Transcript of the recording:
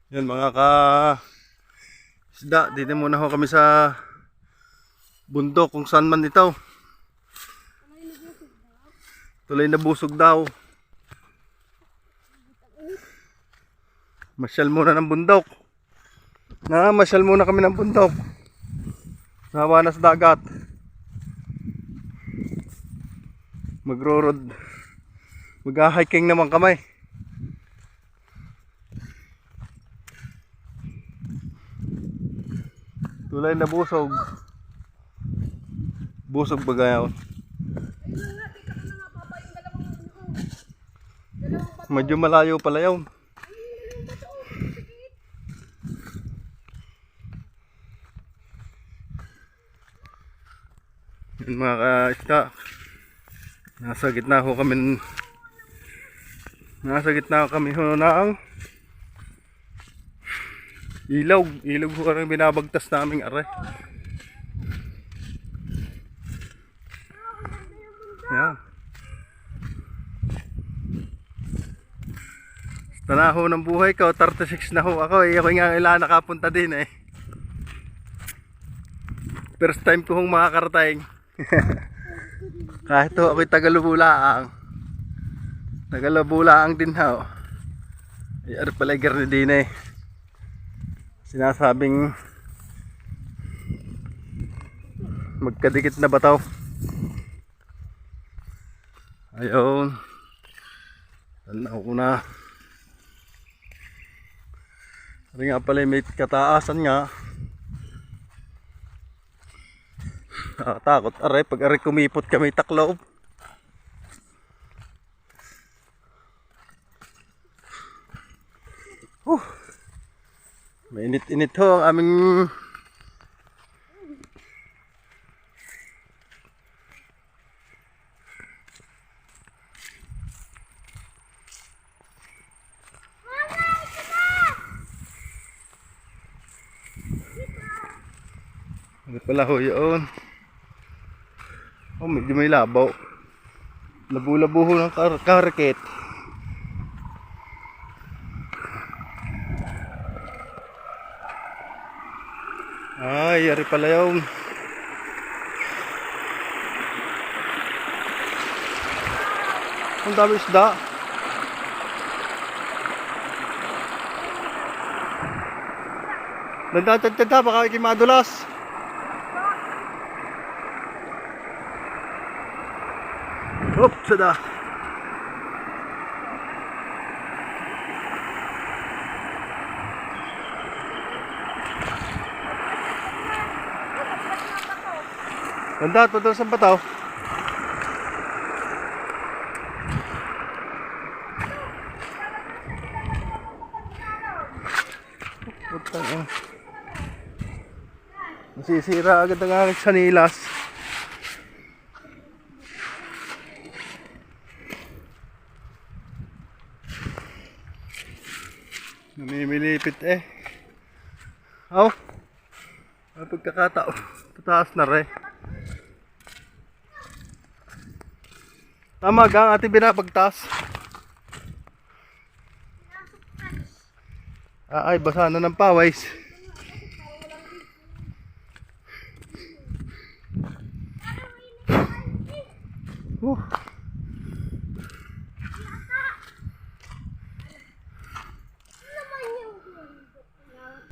Yan mga isda, dito muna ho kami sa bundok kung saan man ito. Tuloy na busog daw. Masyal muna ng bundok. Masyal muna kami ng bundok. Nawa na sa dagat. Magro-road. Mag-hiking naman kami. Tulay na busog. Busog ba gaya? Medyo malayo pala yun. Yan mga ka-isda. Nasa gitna ho kami ho ng ilog ho ang binabagtas naming are. Yan. Tanaho ng buhay ko, 36 na ho ako eh. Ako nga ilan nakapunta din eh. First time ko hong makakarating. Kahit ho ako'y Tagalubulaang din ho. Ay ano pala ni din eh. Sinasabing magkadikit na bataw. Ayun. Tanaw ko na. Ano nga pala may kataasan nga. Takot aray pag aray kumipot kami taklaw. Mainit-init ho ang aming ano pala ho yun. Medyo may labaw. Labo-labo ho ng karaket. Ay, yari pala yun. Ang dami isda. Nagtatagtagta, baka ikay madulas. Hop, sada. Ganda, ito sa bataw. Masisira agad ang aking sanilas. Namimilipit eh. May pagkakatao. Tataas na rin. Tama gang ating binabagtas. Ay, basa na ng pawis.